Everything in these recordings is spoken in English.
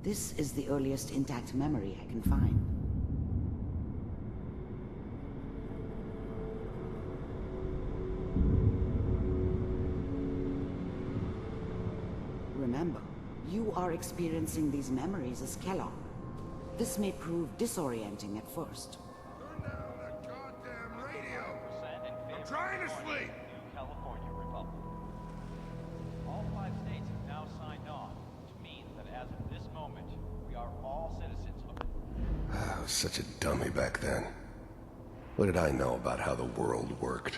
This is the earliest intact memory I can find. Remember, you are experiencing these memories as Kellogg. This may prove disorienting at first. Turn down that goddamn radio! I'm trying to sleep! California Republic. All 5 states have now signed on, which means that as of this moment, we are all citizens of... I was such a dummy back then. What did I know about how the world worked?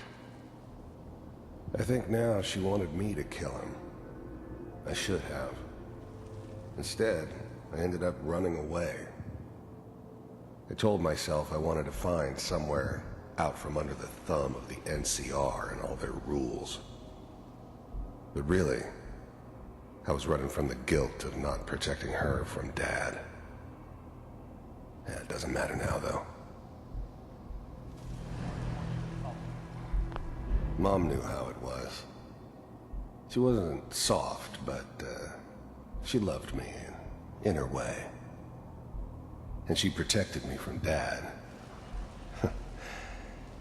I think now she wanted me to kill him. I should have. Instead, I ended up running away. I told myself I wanted to find somewhere out from under the thumb of the NCR and all their rules. But really, I was running from the guilt of not protecting her from Dad. Yeah, it doesn't matter now, though. Mom knew how it was. She wasn't soft, but she loved me in her way. And she protected me from Dad.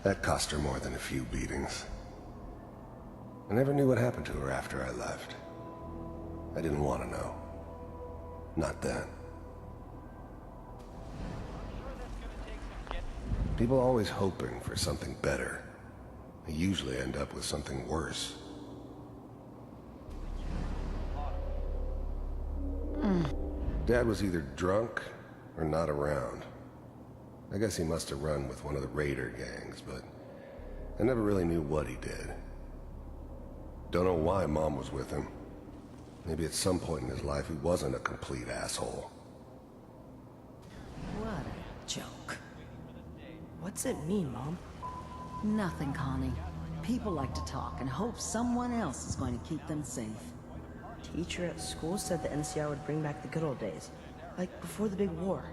That cost her more than a few beatings. I never knew what happened to her after I left. I didn't want to know. Not then. People are always hoping for something better. They usually end up with something worse. Dad was either drunk or not around. I guess he must have run with one of the raider gangs, but I never really knew what he did. Don't know why Mom was with him. Maybe at some point in his life he wasn't a complete asshole. What a joke. What's it mean, Mom? Nothing, Connie. People like to talk and hope someone else is going to keep them safe. Teacher at school said the NCR would bring back the good old days. Like before the big war.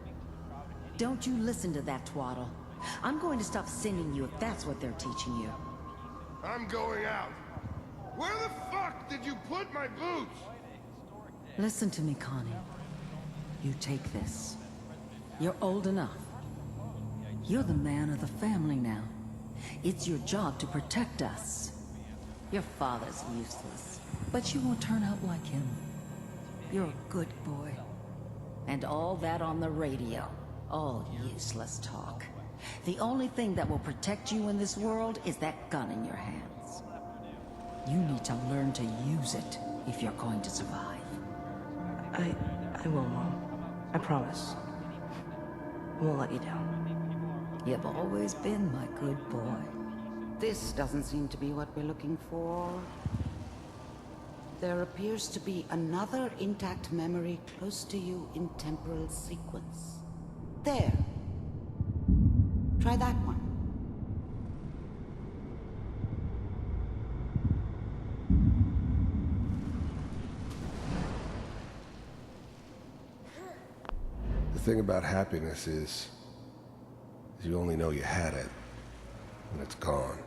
Don't you listen to that twaddle. I'm going to stop singing you if that's what they're teaching you. I'm going out. Where the fuck did you put my boots? Listen to me, Connie. You take this. You're old enough. You're the man of the family now. It's your job to protect us. Your father's useless, but you won't turn out like him. You're a good boy. And all that on the radio, all useless talk. The only thing that will protect you in this world is that gun in your hands. You need to learn to use it if you're going to survive. I will, Mom. I promise. I won't let you down. You've always been my good boy. This doesn't seem to be what we're looking for. There appears to be another intact memory close to you in temporal sequence. There. Try that one. The thing about happiness is you only know you had it when it's gone.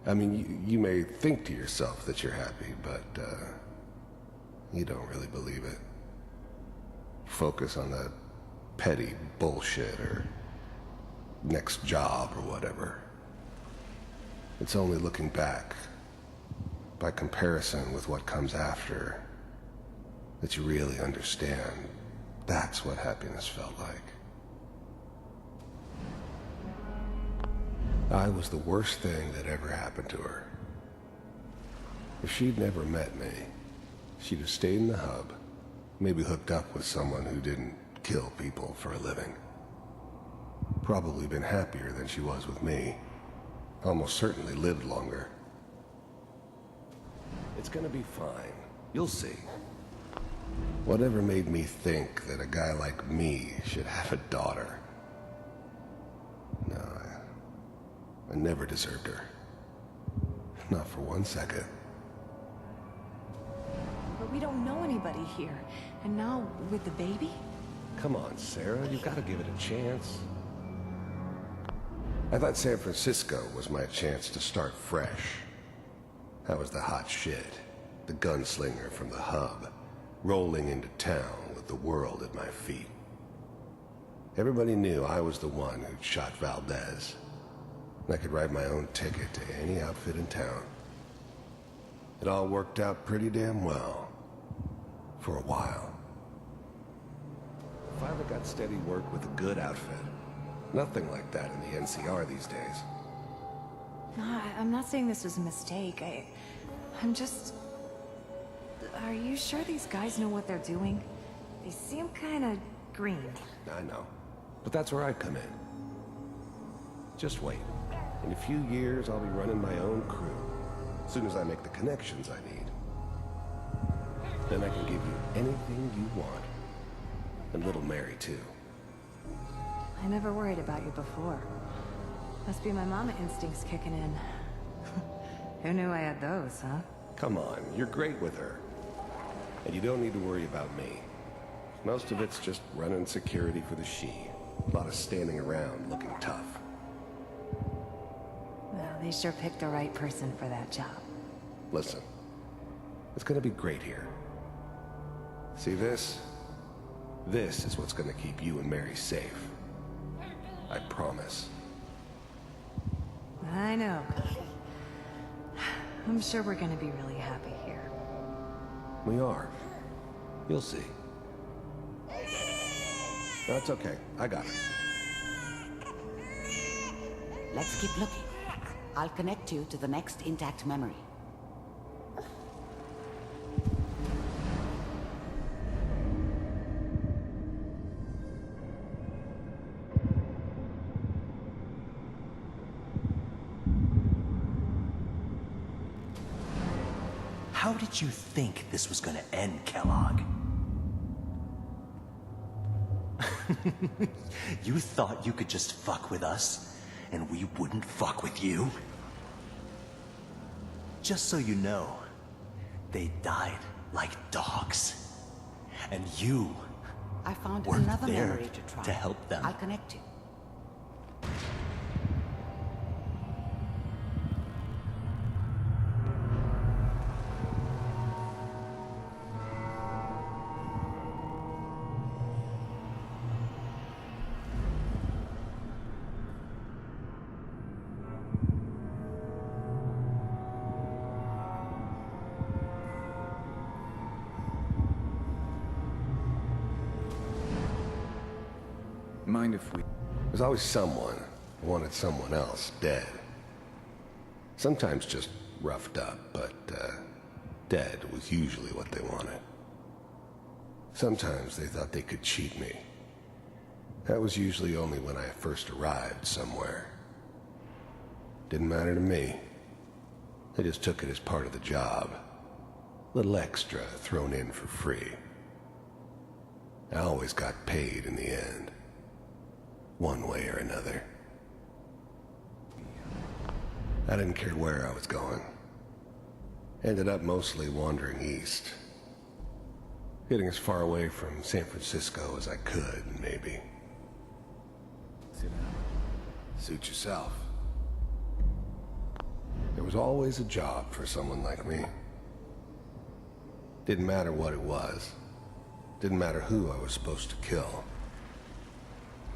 I mean, you may think to yourself that you're happy, but you don't really believe it. Focus on that petty bullshit or next job or whatever. It's only looking back, by comparison with what comes after, that you really understand that's what happiness felt like. I was the worst thing that ever happened to her. If she'd never met me, she'd have stayed in the hub, maybe hooked up with someone who didn't kill people for a living. Probably been happier than she was with me. Almost certainly lived longer. It's gonna be fine. You'll see. Whatever made me think that a guy like me should have a daughter? No, I never deserved her. Not for 1 second. But we don't know anybody here. And now, with the baby? Come on, Sarah, you've got to give it a chance. I thought San Francisco was my chance to start fresh. I was the hot shit, the gunslinger from the hub. rolling into town with the world at my feet. Everybody knew I was the one who'd shot Valdez. And I could write my own ticket to any outfit in town. It all worked out pretty damn well. For a while. Finally got steady work with a good outfit. Nothing like that in the NCR these days. No, I'm not saying this was a mistake. I'm just... Are you sure these guys know what they're doing? They seem kinda green. I know. But that's where I come in. Just wait. In a few years, I'll be running my own crew. As soon as I make the connections I need. Then I can give you anything you want. And little Mary, too. I never worried about you before. Must be my mama instincts kicking in. Who knew I had those, huh? Come on, you're great with her. And you don't need to worry about me. Most of it's just running security for the she. A lot of standing around looking tough. Well, they sure picked the right person for that job. Listen, it's gonna be great here. See this? This is what's gonna keep you and Mary safe. I promise. I know. I'm sure we're gonna be really happy here. We are. You'll see. That's okay. I got it. Let's keep looking. I'll connect you to the next intact memory. How did you think this was gonna end, Kellogg? You thought you could just fuck with us, and we wouldn't fuck with you? Just so you know, they died like dogs. And you I found weren't another there memory to try. to help them. I'll connect you. Mind if we... There's always someone who wanted someone else dead. Sometimes just roughed up, but dead was usually what they wanted. Sometimes they thought they could cheat me. That was usually only when I first arrived somewhere. Didn't matter to me. They just took it as part of the job. Little extra thrown in for free. I always got paid in the end. One way or another. I didn't care where I was going. Ended up mostly wandering east. Getting as far away from San Francisco as I could, maybe. Sit down. Suit yourself. There was always a job for someone like me. Didn't matter what it was. Didn't matter who I was supposed to kill.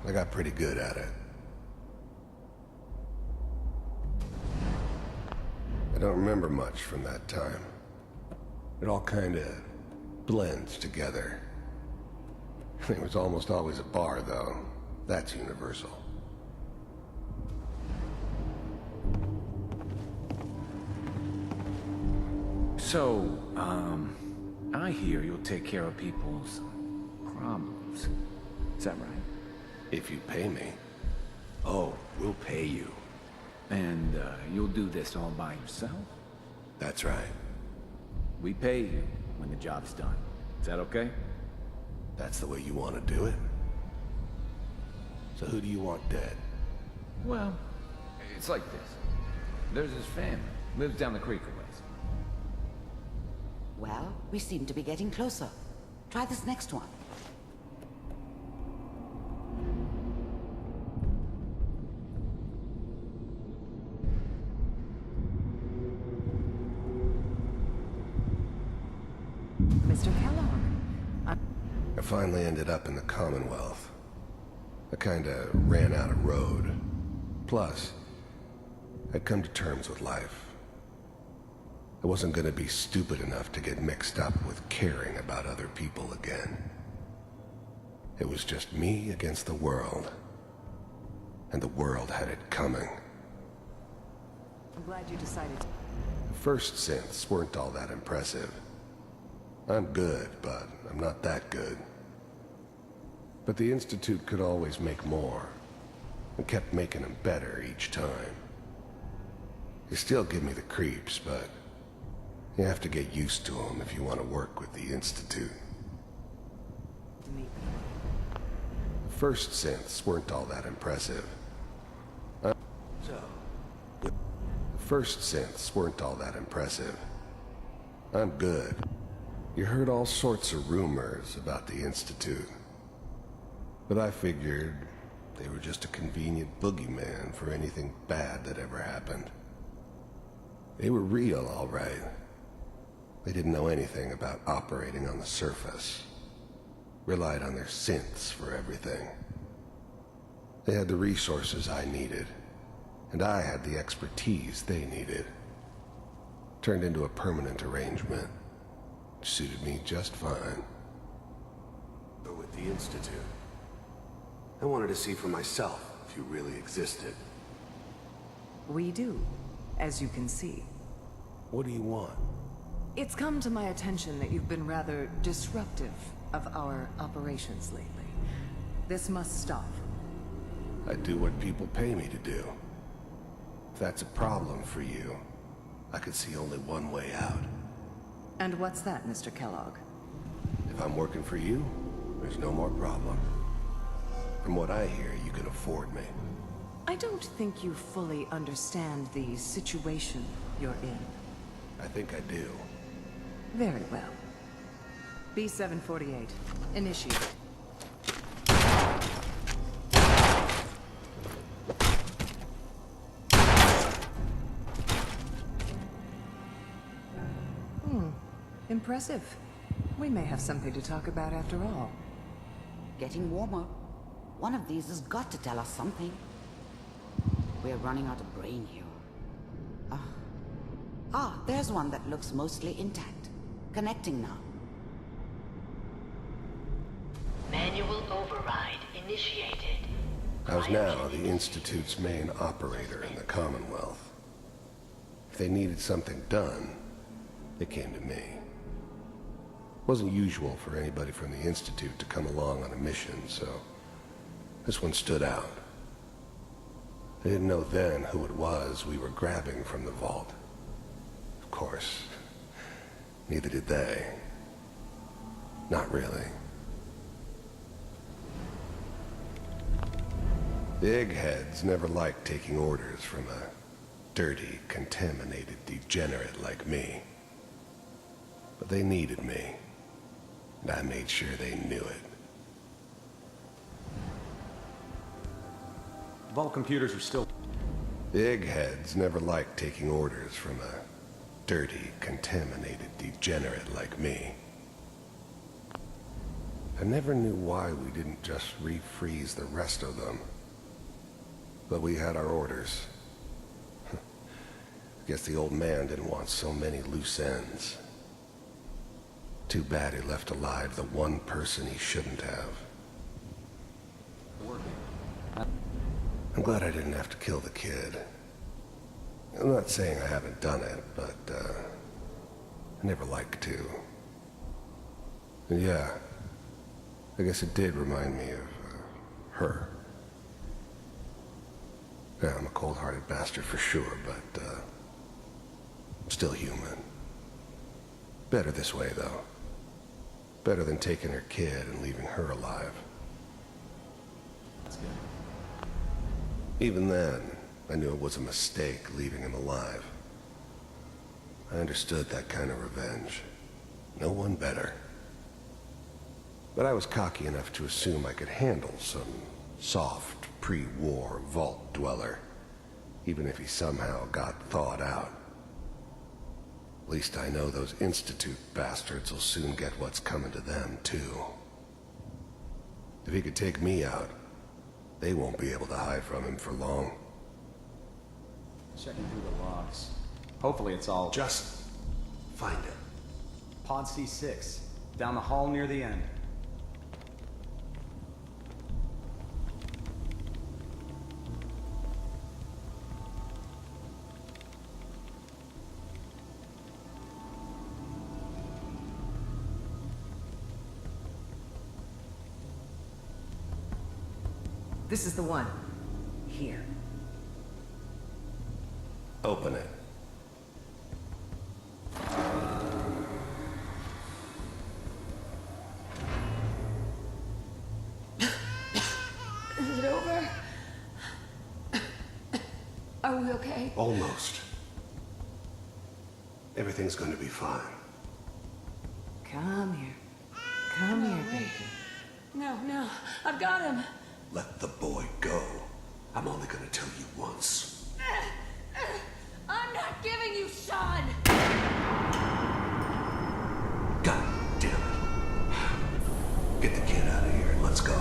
I got pretty good at it. I don't remember much from that time. It all kinda blends together. There was almost always a bar, though. That's universal. So, I hear you'll take care of people's problems. Is that right? If you pay me. Oh, we'll pay you. And, you'll do this all by yourself? That's right. We pay you when the job's done. Is that okay? That's the way you want to do it? So who do you want dead? Well, it's like this. There's his family. Lives down the creek a ways. Well, we seem to be getting closer. Try this next one. Mr. Kellogg. I finally ended up in the Commonwealth. I kinda ran out of road. Plus, I'd come to terms with life. I wasn't gonna be stupid enough to get mixed up with caring about other people again. It was just me against the world. And the world had it coming. I'm glad you decided to... First synths weren't all that impressive. I'm good, but I'm not that good. But the Institute could always make more, and kept making them better each time. They still give me the creeps, but you have to get used to them if you want to work with the Institute. First synths weren't all that impressive. First synths weren't all that impressive. I'm good. You heard all sorts of rumors about the Institute. But I figured they were just a convenient boogeyman for anything bad that ever happened. They were real, all right. They didn't know anything about operating on the surface. Relied on their synths for everything. They had the resources I needed, and I had the expertise they needed. Turned into a permanent arrangement, which suited me just fine. But with the Institute, I wanted to see for myself if you really existed. We do, as you can see. What do you want? It's come to my attention that you've been rather disruptive of our operations lately. This must stop. I do what people pay me to do. If that's a problem for you, I could see only one way out. And what's that, Mr. Kellogg? If I'm working for you, there's no more problem. From what I hear, you can afford me. I don't think you fully understand the situation you're in. I think I do. Very well. B-748, initiate. Impressive. We may have something to talk about after all. Getting warmer. One of these has got to tell us something. We're running out of brain here. There's one that looks mostly intact. Connecting now. Manual override initiated. I was now the Institute's main operator in the Commonwealth. If they needed something done, they came to me. It wasn't usual for anybody from the Institute to come along on a mission, so this one stood out. I didn't know then who it was we were grabbing from the vault. Of course, neither did they. Not really. The eggheads never liked taking orders from a dirty, contaminated degenerate like me. But they needed me, and I made sure they knew it. Vault computers are still... The eggheads never liked taking orders from a dirty, contaminated degenerate like me. I never knew why we didn't just refreeze the rest of them. But we had our orders. Guess the old man didn't want so many loose ends. Too bad he left alive the one person he shouldn't have. I'm glad I didn't have to kill the kid. I'm not saying I haven't done it, but, I never liked to. And yeah, I guess it did remind me of, her. Yeah, I'm a cold-hearted bastard for sure, but, I'm still human. Better this way, though. Better than taking her kid and leaving her alive. Even then, I knew it was a mistake leaving him alive. I understood that kind of revenge. No one better. But I was cocky enough to assume I could handle some soft, pre-war vault dweller, even if he somehow got thawed out. At least I know those Institute bastards will soon get what's coming to them, too. If he could take me out, they won't be able to hide from him for long. Checking through the logs. Hopefully it's all... Just find it. Pod C6. Down the hall near the end. This is the one. Here. Open it. Is it over? Are we okay? Almost. Everything's going to be fine. Come here. Come here, baby. No, I've got him. Let the boy go. I'm only going to tell you once. I'm not giving you Sean! God damn it. Get the kid out of here and let's go.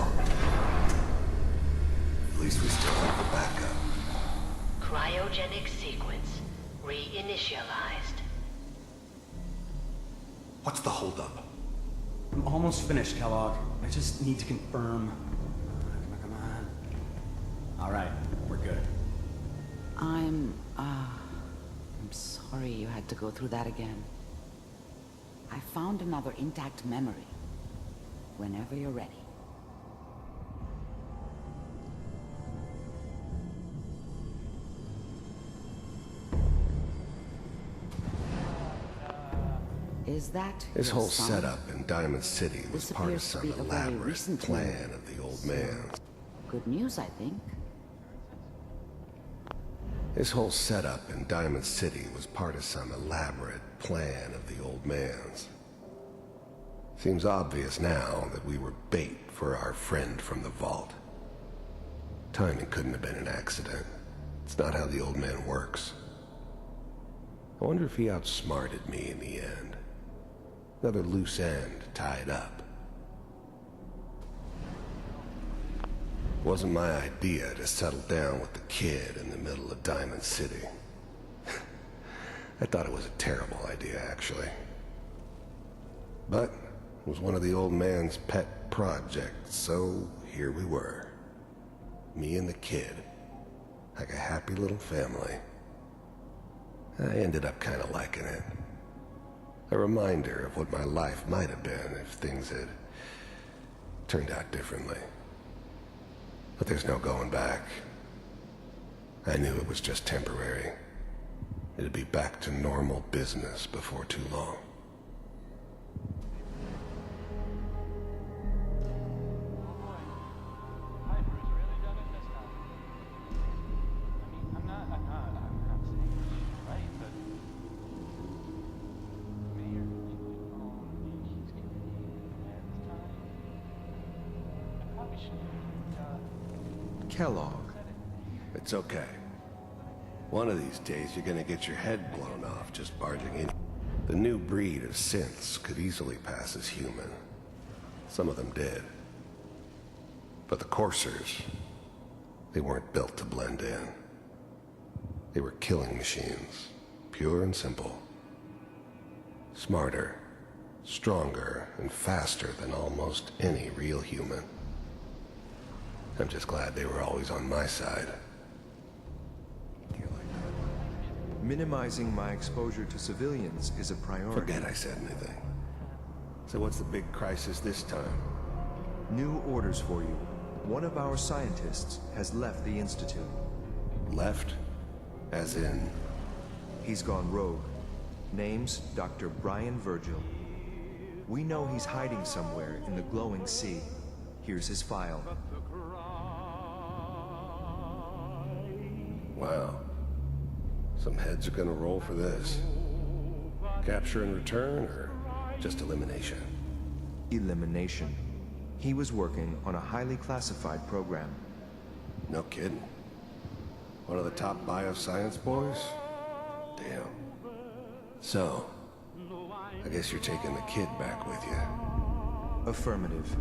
At least we still have the backup. Cryogenic sequence reinitialized. What's the holdup? I'm almost finished, Kellogg. I just need to confirm. Come on. All right, we're good. I'm sorry you had to go through that again. I found another intact memory. Whenever you're ready. Is that This your whole son? setup in Diamond City was This part of appears to some be a very elaborate recent plan memory. of the old man's. Good news, I think. This whole setup in Diamond City was part of some elaborate plan of the old man's. Seems obvious now that we were bait for our friend from the vault. Timing couldn't have been an accident. It's not how the old man works. I wonder if he outsmarted me in the end. Another loose end tied up. It wasn't my idea to settle down with the kid in the middle of Diamond City. I thought it was a terrible idea, actually. But it was one of the old man's pet projects, so here we were. Me and the kid, like a happy little family. I ended up kind of liking it. A reminder of what my life might have been if things had turned out differently. But there's no going back. I knew it was just temporary. It'd be back to normal business before too long. Kellogg. It's okay. One of these days you're gonna get your head blown off just barging in. The new breed of synths could easily pass as human. Some of them did. But the coursers, they weren't built to blend in. They were killing machines, pure and simple. Smarter, stronger, and faster than almost any real human. I'm just glad they were always on my side. Minimizing my exposure to civilians is a priority. Forget I said anything. So what's the big crisis this time? New orders for you. One of our scientists has left the Institute. Left? As in? He's gone rogue. Name's Dr. Brian Virgil. We know he's hiding somewhere in the glowing sea. Here's his file. Wow. Some heads are gonna roll for this. Capture and return, or just elimination? Elimination. He was working on a highly classified program. No kidding. One of the top bioscience boys? Damn. So, I guess you're taking the kid back with you. Affirmative.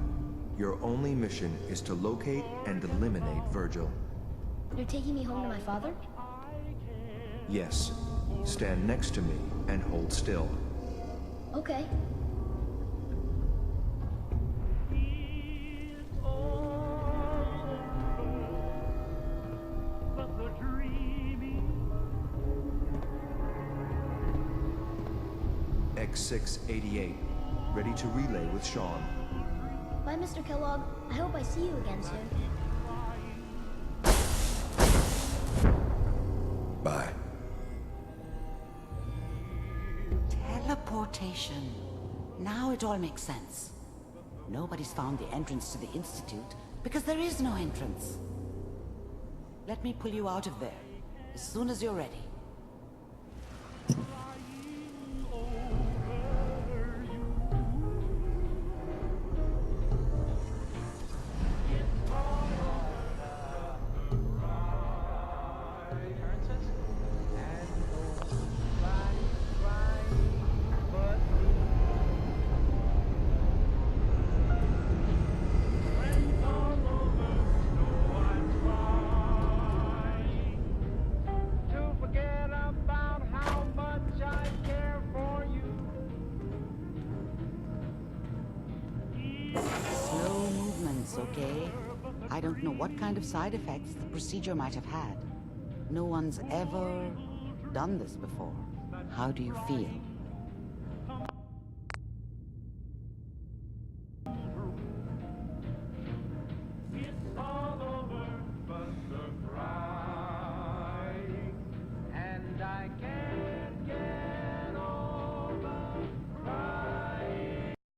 Your only mission is to locate and eliminate Virgil. You're taking me home to my father? Yes. Stand next to me and hold still. Okay. X688, ready to relay with Sean. Bye, Mr. Kellogg. I hope I see you again soon. Bye. Teleportation. Now it all makes sense. Nobody's found the entrance to the Institute because there is no entrance. Let me pull you out of there as soon as you're ready. Slow movements, okay? I don't know what kind of side effects the procedure might have had. No one's ever done this before. How do you feel?